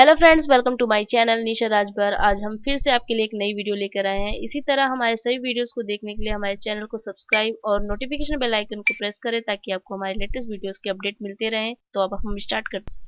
Hello friends, welcome to my channel Nisha Rajbhar. आज हम फिर से आपके लिए एक नई वीडियो लेकर आए हैं। इसी तरह हमारे सभी वीडियोस को देखने के लिए हमारे चैनल को सब्सक्राइब और नोटिफिकेशन बेल आइकन को प्रेस करें ताकि आपको हमारे लेटेस्ट वीडियोस के अपडेट मिलते रहें। तो अब हम स्टार्ट करते हैं।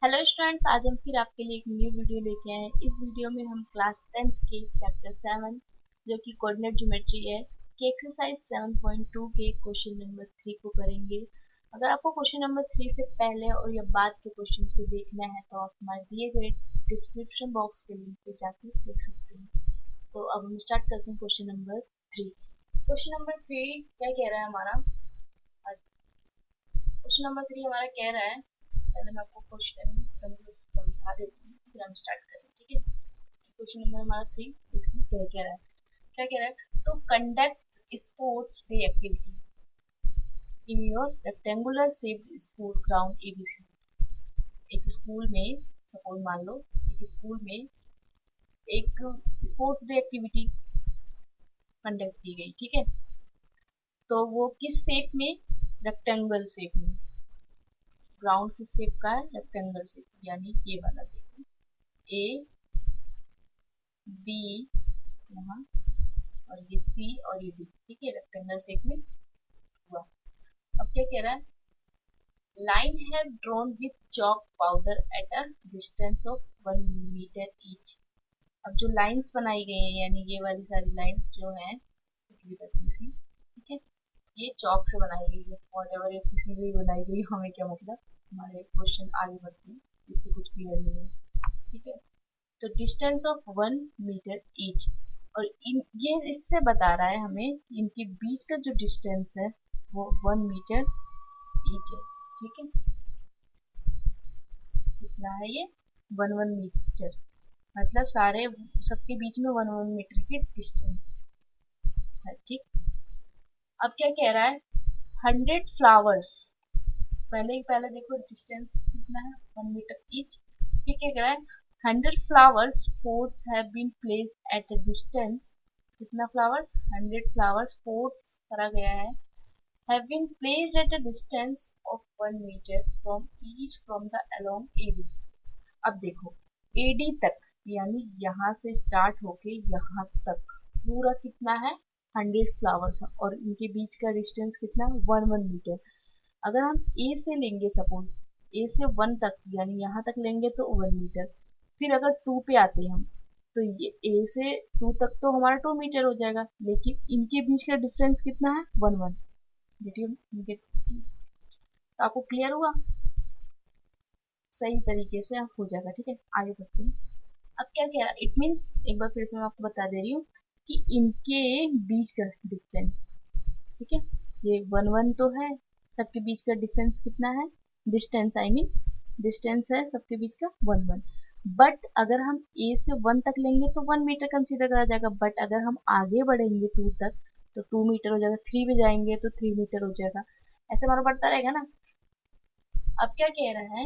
हेलो स्टूडेंट्स, आज हम फिर आपके लिए एक न्यू वीडियो लेके आए हैं। इस वीडियो में हम क्लास 10th के चैप्टर 7 जो कि कोऑर्डिनेट ज्योमेट्री है कि एक्सरसाइज 7.2 के क्वेश्चन नंबर 3 को करेंगे। अगर आपको क्वेश्चन नंबर 3 से पहले और या बाद के क्वेश्चंस को देखना है तो आप हमारे दिए गए डिस्क्रिप्शन बॉक्स के लिंक पे जाके देख सकते हैं। तो अब हम स्टार्ट करते हैं क्वेश्चन नंबर 3। क्वेश्चन नंबर 3 क्या कह रहा है हमारा? क्वेश्चन नंबर 3 हमारा कह रहा है, पहले मैं आपको क्वेश्चन समझा देती हूँ फिर हम स्टार्ट करें, ठीक है। क्वेश्चन नंबर हमारा 3 इसमें क्या कह रहा है? क्या कह रहा है? तो conduct sports day activity in your rectangular shaped school ground ABC. एक स्कूल में, सपोज मान लो एक स्कूल में एक स्पोर्ट्स डे एक्टिविटी कंडक्ट की गई, ठीक है। तो वो किस शेप में? रेक्टेंगल शेप में। ग्राउंड किस शेप का है? रेक्टेंगल शेप, यानी ये वाला देखो, ए बी यहाँ और ये सी और ये डी, ठीक है, रेक्टेंगल शेप में हुआ। अब क्या कह रहा है? लाइन है drawn with chalk powder at a distance of 1 metre each. अब जो लाइंस बनाई गई हैं, यानी ये वाली सारी लाइंस जो हैं सी, ठीक है, ये चॉक से बनाई गई है। वॉट एवर, ये किसी भी बनाई गई, हमें क्या मतलब, हमारे क्वेश्चन आगे बढ़ते हैं, इससे कुछ क्लियर नहीं है, ठीक है। तो डिस्टेंस ऑफ 1 मीटर ईच, और ये इससे बता रहा है हमें इनके बीच का जो डिस्टेंस है वो 1 मीटर ईच है, ठीक है। कितना है ये? 1 मीटर, मतलब सारे सबके बीच में 1 मीटर की डिस्टेंस है, ठीक। अब क्या कह रहा है? 100 फ्लावर्स, पहले देखो डिस्टेंस कितना है, 1 मीटर ईच। ये क्या कह रहा है? 100 flowers pots have been placed at a distance, कितना फ्लावर्स? 100 फ्लावर्स पोट्स करा गया है, have been placed at a distance of 1 metre from each from the along AD. अब देखो, एडी तक, यानी यहाँ से स्टार्ट होके यहाँ तक पूरा कितना है? 100 फ्लावर्स है, और इनके बीच का डिस्टेंस कितना? 1 मीटर। अगर हम ए से लेंगे, सपोज ए से 1 तक, यानी यहाँ तक लेंगे तो 1 मीटर। फिर अगर 2 पे आते हैं हम, तो ये ए से 2 तक तो हमारा 2 मीटर हो जाएगा, लेकिन इनके बीच का डिफरेंस कितना है? 1 1। देखिए, तो आपको क्लियर हुआ? सही तरीके से आप हो जाएगा, ठीक है। आगे बढ़ते हैं। अब क्या कह रहा है? इट मीन्स, एक बार फिर से मैं आपको बता दे रही हूँ कि इनके बीच का डिफरेंस, ठीक है, ये 1 1 तो है, सबके बीच का डिफरेंस कितना है? डिस्टेंस, आई मीन डिस्टेंस है सबके बीच का 1 1। बट अगर हम ए से 1 तक लेंगे तो 1 मीटर कंसीडर करा जाएगा, बट अगर हम आगे बढ़ेंगे 2 तक तो 2 मीटर हो जाएगा, 3 पे जाएंगे तो 3 मीटर हो जाएगा, ऐसे हमारा बढ़ता रहेगा ना। अब क्या कह रहा है?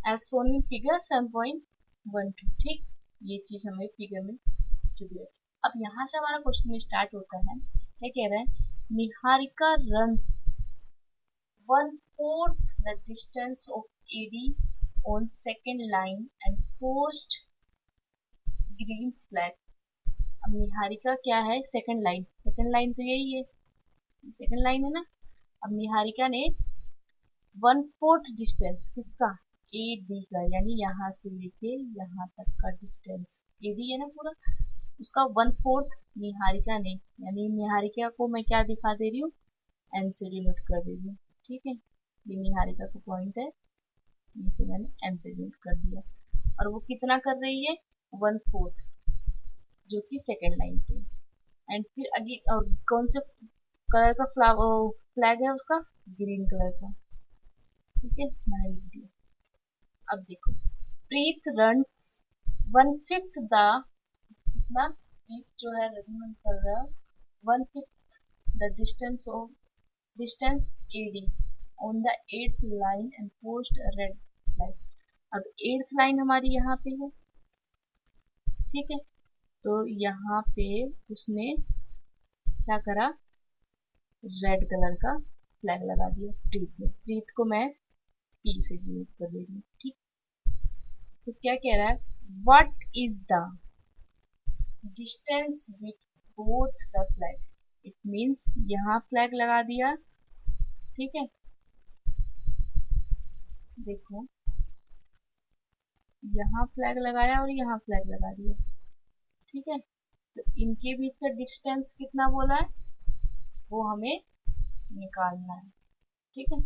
एज सोन इन फिगर 7.12, ठीक, ये चीज हमें फिगर में जो दिया। अब यहाँ से हमारा क्वेश्चन स्टार्ट होता है। क्या कह रहा है? Niharika runs 1/4 the distance of AD on second line and post green flag। अब निहारिका क्या है? सेकंड लाइन, सेकंड लाइन तो यही है, सेकंड लाइन है ना। अब निहारिका ने 1/4 डिस्टेंस किसका? ए डी का, यानी यहाँ से लेके यहाँ तक का डिस्टेंस ए डी है ना पूरा, उसका 1/4 निहारिका ने, यानी निहारिका को मैं क्या दिखा दे रही हूँ? एन से डिनोट कर दे रही हूँ, ठीक है। ये निहारिका का पॉइंट है, इसे मैंने एन से डिनोट कर दिया, और वो कितना कर रही है? 1/4, जो कि सेकेंड लाइन पे। एंड फिर अगे और कौन से कलर का फ्लैग है उसका? ग्रीन कलर का, ठीक है, मैंने लिख दिया। अब देखो, प्रीत रन 1/5 द, कितना? प्रीत जो है रन कर रहा है 1/5 the distance of distance AD on the 8th line and post red flag. अब 8th लाइन हमारी यहाँ पे है, ठीक है, तो यहाँ पे उसने क्या करा? रेड कलर का फ्लैग लगा दिया प्रीत में। प्रीत को मैं पी से डिनोट कर दे रही हूँ, ठीक। तो क्या कह रहा है, what is the distance with both the flag. It means यहाँ फ्लैग लगा दिया, ठीक है, देखो यहाँ फ्लैग लगाया और यहाँ फ्लैग लगा दिया, ठीक है। तो इनके बीच का डिस्टेंस कितना बोला है, वो हमें निकालना है, ठीक है,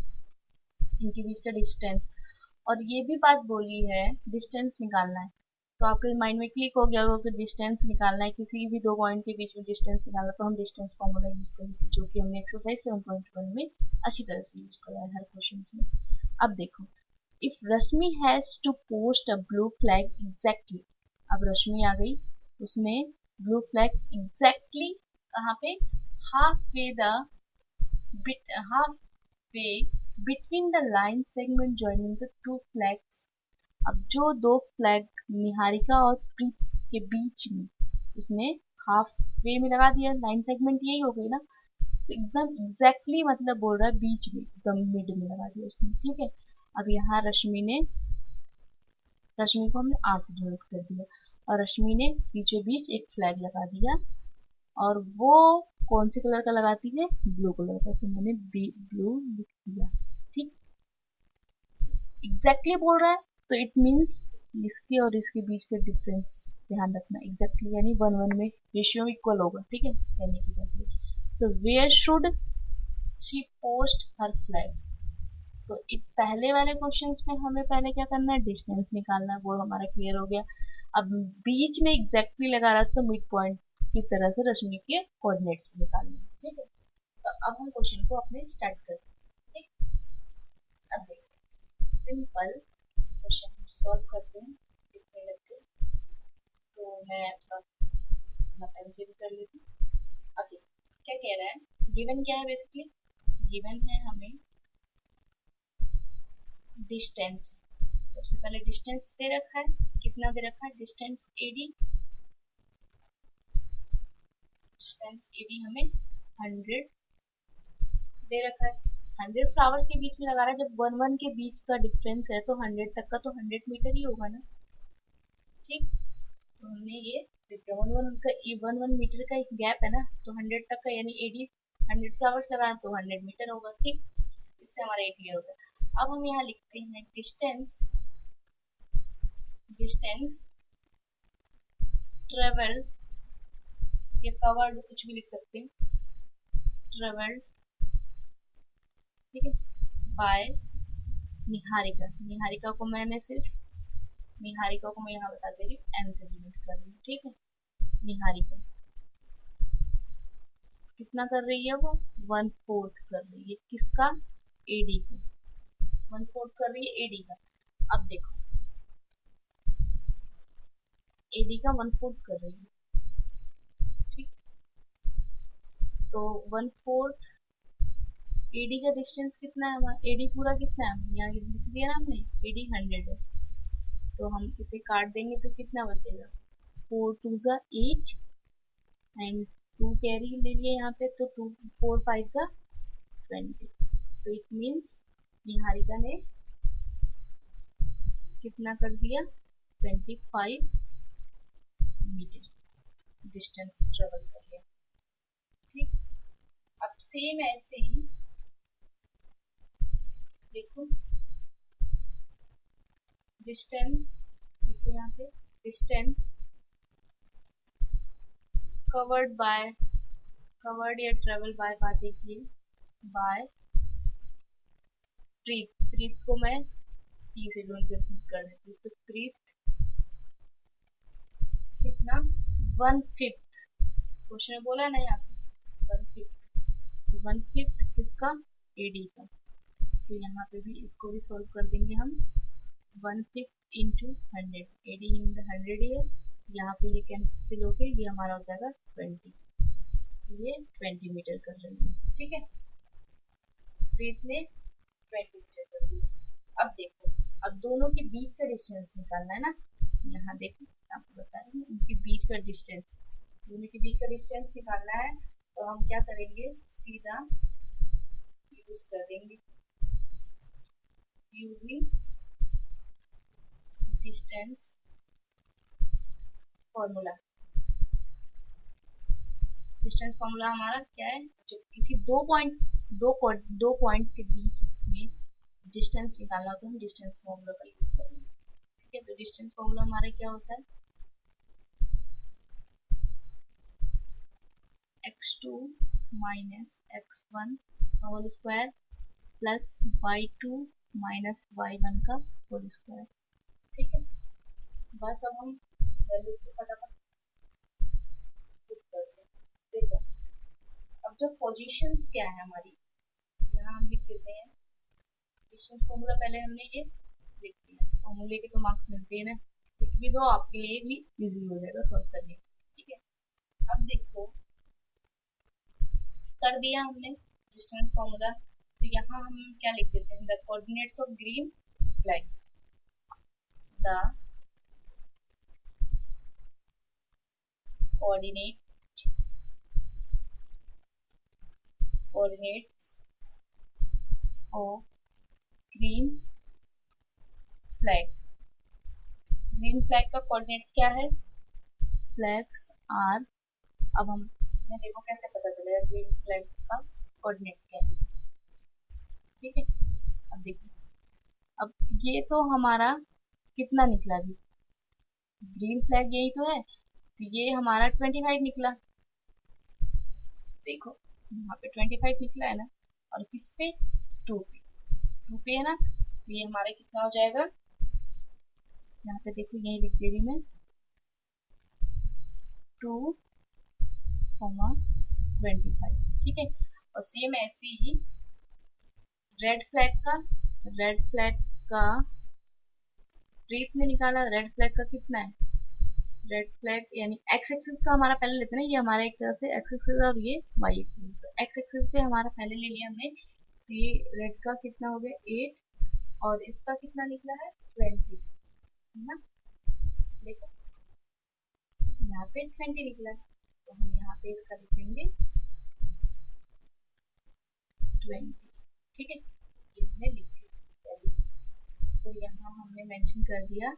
इनके बीच का डिस्टेंस। और ये भी बात बोली है डिस्टेंस निकालना है, तो आपके माइंड में क्लिक हो गया होगा कि डिस्टेंस निकालना है, किसी भी दो पॉइंट के बीच में डिस्टेंस निकालना, तो हम डिस्टेंस फॉर्मूला यूज करेंगे, जो कि हमने एक्सरसाइज 7.1 में अच्छी तरह से यूज करा है हर क्वेश्चन में। अब देखो, if Rashmi has to post a blue flag exactly, अब रश्मि आ गई, उसने ब्लू फ्लैग एग्जैक्टली कहाँ पे, half way the half way between the line segment joining the two flags. अब जो दो फ्लैग निहारिका और प्रीत के बीच में उसने हाफ वे में लगा दिया, लाइन सेगमेंट यही हो गई ना, तो एकदम एग्जैक्टली मतलब बोल रहा है बीच में, एकदम मिड में लगा दिया उसने, ठीक है। अब यहाँ रश्मि को हमने आर से डिनोट कर दिया, और रश्मि ने बीचों बीच एक फ्लैग लगा दिया, और वो कौन से कलर का लगाती है, ब्लू कलर का, तो मैंने ब्लू लिख दिया, ठीक। एग्जैक्टली बोल रहा है तो इट मीन्स इसके और इसके बीच का डिफरेंस ध्यान रखना, एग्जैक्टली यानी 1:1 में रेशियो इक्वल होगा, ठीक है, कहने की बात है। तो where should she post her flag, तो इस पहले वाले क्वेश्चंस में हमें पहले क्या करना है, डिस्टेंस निकालना है, वो हमारा क्लियर हो गया। अब बीच में एग्जैक्टली लगा रहा तो मिड पॉइंट की तरह से रश्मि के कोऑर्डिनेट्स निकालने हैं, ठीक है। तो अब हम क्वेश्चन को अपने स्टार्ट करते हैं, ठीक। अब देखिए, सिंपल क्वेश्चन सॉल्व करते हैं, लिखने लगते हैं, तो मैं थोड़ा अपना पेन चेंज कर लेती हूँ। अब देखिए क्या कह रहा है, गिवन क्या है, बेसिकली गिवन है हमें डिस्टेंस। सबसे पहले डिस्टेंस दे रखा है, कितना दे रखा है, डिस्टेंस एडी, डिस्टेंस एडी हमें 100 दे रखा है। 100 फ्लावर्स के बीच में लगा रहा है, जब 1:1 के बीच का डिफरेंस है तो 100 तक का तो 100 मीटर ही होगा ना, ठीक। तो हमने ये देखा 1:1 मीटर का एक गैप है ना, तो 100 तक का यानी एडी 100 फ्लावर्स लगाना तो 100 मीटर होगा, ठीक। इससे हमारा ये क्लियर हो गया। अब हम यहाँ लिखते हैं डिस्टेंस, डिस्टेंस ट्रेवल, ये कवर्ड कुछ भी लिख सकते हैं, ट्रेवल्ड, ठीक है, बाय निहारिका। निहारिका को मैंने सिर्फ, निहारिका को मैं यहाँ बता दे रही हूँ, एन से डिनोट कर रही हूँ, ठीक है। निहारिका कितना कर रही है, वो 1/4 कर रही है, किसका, एडी का, 1/4 कर रही है एडी का। अब देखो एडी का 1/4 कर रही है, ठीक। तो 1/4 एडी का डिस्टेंस कितना है हमारा, एडी पूरा कितना है, यहाँ लिख दिया ना हमने, एडी 100 है, तो हम इसे काट देंगे तो कितना बचेगा, 4 2 8 एंड 2 कैरी ले लिए यहाँ पे, तो 2 4 5 20, तो इट मीन्स निहारिका ने कितना कर दिया, 25 मीटर डिस्टेंस ट्रेवल कर लिया, ठीक। अब सेम ऐसे ही देखो, डिस्टेंस देखो यहाँ पे, डिस्टेंस कवर्ड बाय, कवर्ड या ट्रेवल बाय बात देखिए, बाय प्रीत, प्रीत को मैं टी से ढूंढ कर देती हूँ, तो प्रीत कितना, 1/5, क्वेश्चन में बोला ना यहाँ पे 1/5, 1/5 किसका, एडी का, तो यहाँ पे भी इसको भी सोल्व कर देंगे हम, 1/5 इंटू 100, एडी इन द 100 है, यहाँ पे ये कैंसिल होके ये हमारा हो जाएगा 20, ये 20 मीटर कर रही है, ठीक है। प्रीत ने 20 मीटर कर दिया। अब देखो, अब दोनों के बीच का डिस्टेंस निकालना है ना, यहाँ देखो आपको बता रही हूँ, उनके बीच का डिस्टेंस, दोनों के बीच का डिस्टेंस निकालना है, तो हम क्या करेंगे, सीधा यूज कर देंगे, using distance formula. Distance formula हमारा क्या है, जब किसी दो पॉइंट्स के बीच में डिस्टेंस निकालना हो तो हम डिस्टेंस फॉर्मूला का यूज करेंगे। ठीक है, तो डिस्टेंस फॉर्मूला हमारा क्या होता है, x2 माइनस x1 का whole square plus y2 minus y1 का होल स्क्वायर। ठीक है, बस अब हम वैल्यूज को फटाफट पुट करते हैं। देखो अब जो पोजीशंस क्या है हमारी, यहाँ हम लिख देते हैं डिस्टेंस फॉर्मूला। पहले हमने ये लिख दिया, फॉर्मूले के तो मार्क्स मिलते हैं ना, लिख भी दो, आपके लिए भी इजी हो जाएगा सॉल्व करने। ठीक है, अब देखो कर दिया हमने डिस्टेंस फॉर्मूला, तो यहाँ हम क्या लिख देते हैं, the coordinates of green flag, the coordinates of green flag. Green flag का कोऑर्डिनेट्स क्या है, फ्लैग्स आर, अब हम देखो कैसे पता चलेगा ग्रीन फ्लैग का कोऑर्डिनेट्स क्या है। ठीक है, अब देखो, अब ये तो हमारा कितना निकला, भी ग्रीन फ्लैग यही तो है, तो ये हमारा 25 निकला। देखो यहाँ पे 25 निकला है ना, और किस पे, 2 पे, 2 पे है ना, तो ये हमारा कितना हो जाएगा, यहाँ पे देखो यही लिख दे रही मैं, 2,25। ठीक है, और सेम ऐसे ही रेड फ्लैग का ब्रीफ में निकाला, रेड फ्लैग का कितना है, रेड फ्लैग यानी एक्स एक्सिस का हमारा पहले लेते हैं ना, ये हमारा एक तरह से एक्स एक्सिस और ये वाई एक्सिस, तो एक्स एक्सिस पे हमारा पहले ले लिया हमने, तो ये रेड का कितना हो गया 8, और इसका कितना निकला है 20, है ना। देखो यहाँ पे 20 निकला है, तो हम यहाँ पे इसका लिखेंगे 20। ठीक है, ये हमने लिख दिया, तो यहाँ हमने मेंशन कर दिया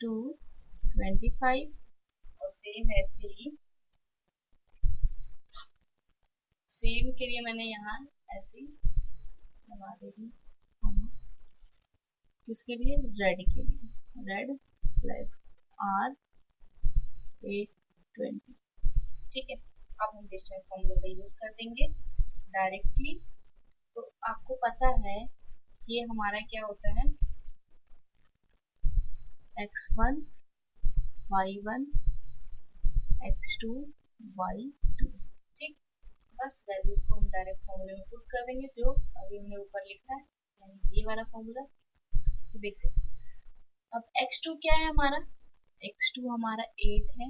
225, और सेम ऐसे ही सेम के लिए मैंने यहाँ ऐसे ही लगा देगी, किसके लिए, रेड के लिए, रेड फ्लैग आर 820। ठीक है, अब हम डिस्टेंस फॉर्मूला का यूज कर देंगे डायरेक्टली। तो आपको पता है ये हमारा क्या होता है, x1 y1 x2 y2। ठीक, बस वैल्यूज को हम डायरेक्ट फॉर्मूले में पुट कर देंगे, जो अभी हमने ऊपर लिखा है, यानी ये वाला फॉर्मूला। तो देखो अब x2 क्या है हमारा, x2 हमारा 8 है,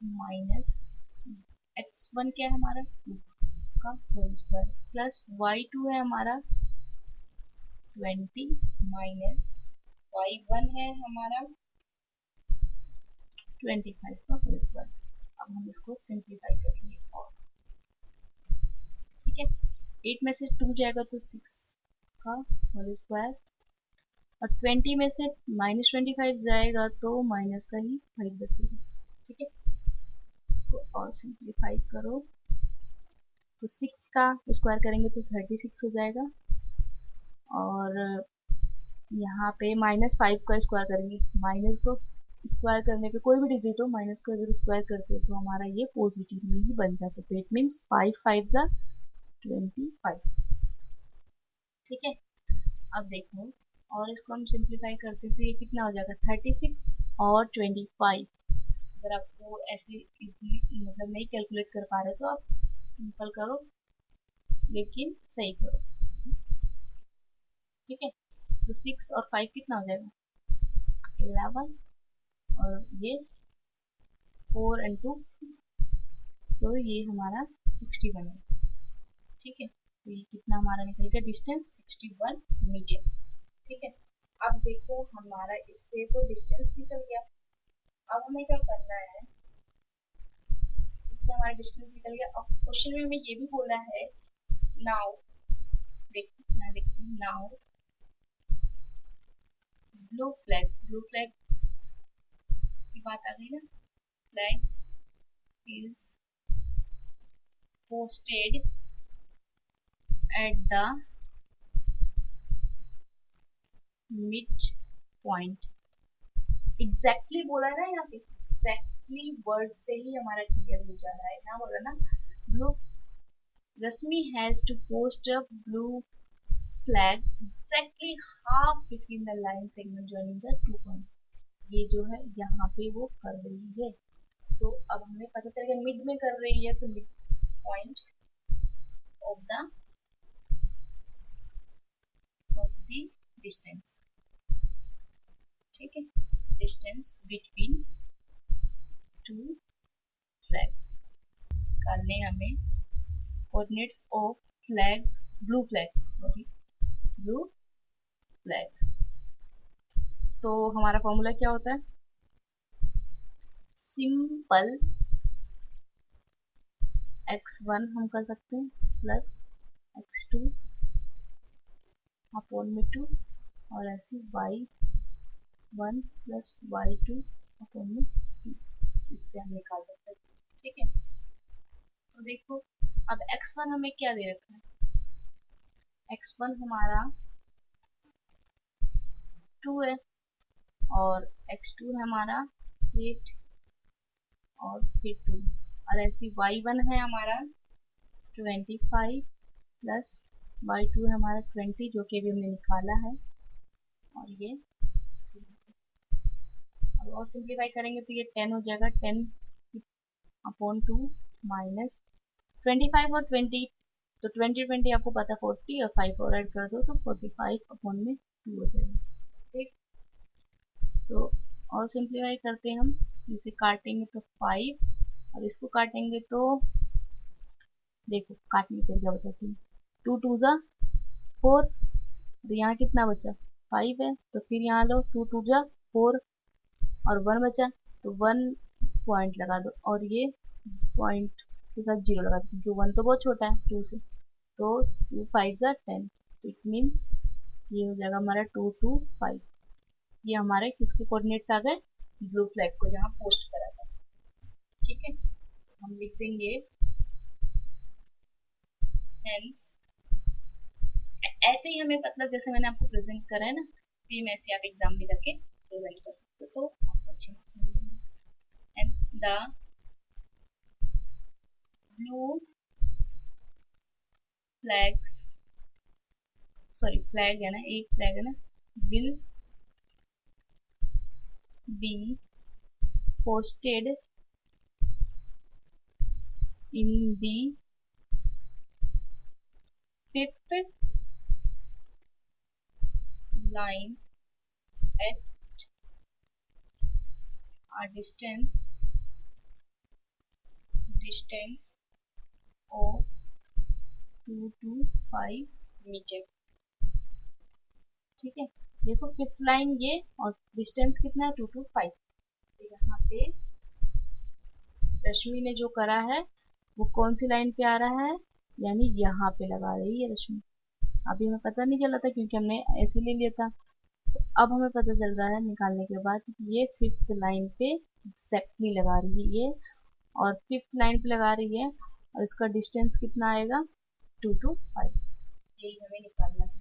माइनस x1 क्या है हमारा 2 का होल स्क्वायर, प्लस y2 है हमारा 20, माइनस y1 है हमारा 25 का होल स्क्वायर। अब हम इसको सिंप्लीफाई करेंगे, और ठीक है, 8 में से 2 जाएगा तो 6 का होल स्क्वायर, और 20 में से -25 जाएगा तो माइनस का ही 5 बचेगा। ठीक है, इसको और सिंप्लीफाई करो, तो 6 का स्क्वायर करेंगे तो 36 हो जाएगा, और यहाँ पे -5 का स्क्वायर करेंगे, माइनस को स्क्वायर करने पे कोई भी डिजिट हो, माइनस को अगर स्क्वायर करते हो तो हमारा ये पॉजिटिव में ही बन जाता है, तो इट मीन्स 5 5 जा 25। ठीक है, अब देखो, और इसको हम सिंप्लीफाई करते हैं तो ये कितना हो जाएगा 36 और 25। अगर आपको ऐसे इजीली मतलब नहीं कैलकुलेट कर पा रहे तो आप सिंपल करो, लेकिन सही करो। ठीक है, तो 6 और 5 कितना हो जाएगा 11, और ये 4 and 2 तो ये हमारा 61 है। ठीक है, तो ये कितना हमारा निकल गया डिस्टेंस 61 मीटर। ठीक है, अब देखो हमारा इससे तो डिस्टेंस निकल गया, अब हमें क्या करना है, इससे हमारा डिस्टेंस निकल गया। अब क्वेश्चन में हमें ये भी बोला है, नाउ देखो मैं लिखती हूँ, नाउ ब्लू फ्लैग की बात आ गई ना। Flag is posted at the mid point. Exactly बोला है ना यहाँ पे, एग्जैक्टली वर्ड से ही हमारा क्लियर हो जा रहा है। यहाँ बोला ना blue Rashmi has to post a blue flag exactly half between the line segment joining the two points। ये जो है यहाँ पे वो कर रही है, तो अब हमें पता चल गया मिड में कर रही है, तो mid point of the distance. ठीक है, डिस्टेंस बिटवीन टू फ्लैग निकालने हमें coordinates of flag blue flag sorry blue flag. तो हमारा फॉर्मूला क्या होता है, सिंपल x1 हम कर सकते हैं प्लस x2 अपॉन में 2 और ऐसे y1 प्लस y2 अपॉन में 2, इससे हम निकाल सकते हैं। ठीक है, तो देखो अब x1 हमें क्या दे रखा है, x1 हमारा 2 है और x2 है हमारा 8 और फिर 2 और ऐसी y1 है हमारा 25 प्लस y2 है हमारा 20 जो कि अभी हमने निकाला है, और ये अब और सिंप्लीफाई करेंगे तो ये 10 हो जाएगा, 10 अपॉन 2 माइनस 25 और 20, तो 20 आपको पता 40 और 5 और ऐड कर दो तो 45 अपॉन में 2 हो जाएगा। ठीक, तो और सिंप्लीफाई करते हैं हम, इसे काटेंगे तो 5 और इसको काटेंगे तो देखो काटने के क्या बताती हूँ, 2 2 जा 4, तो यहाँ कितना बचा 5 है, तो फिर यहाँ लो 2 2 जा 4 और 1 बचा, तो 1 पॉइंट लगा दो और ये पॉइंट के साथ 0 लगा दो क्योंकि 1 तो बहुत छोटा है 2 से, तो 2 5 जा 10, तो इट मीन्स ये हो जाएगा हमारा 2 2 5। ये हमारे किसके कोऑर्डिनेट्स आ गए, ब्लू फ्लैग को जहाँ पोस्ट करा था। ठीक है, हम लिख देंगे हेंस, ऐसे ही हमें मतलब जैसे मैंने आपको प्रेजेंट करा है ना, सेम ऐसे आप एग्जाम में जाके प्रेजेंट कर सकते हो, तो आपको अच्छे मार्क्स मिलेंगे। Hence the blue flags sorry flag है ना, एक फ्लैग है ना, will be posted in the 5th line at a distance of 2 to 5 metre. ठीक है, देखो 5th लाइन ये और डिस्टेंस कितना है 2 to 5, तो यहाँ पे रश्मि ने जो करा है वो कौन सी लाइन पे आ रहा है, यानी यहाँ पे लगा रही है रश्मि। अभी हमें पता नहीं चला था क्योंकि हमने ऐसे ले लिया था, तो अब हमें पता चल रहा है निकालने के बाद कि ये 5th लाइन पे एग्जैक्टली लगा रही है ये, और 5th लाइन पे लगा रही है और इसका डिस्टेंस कितना आएगा 2 to 5, यही हमें निकालना है।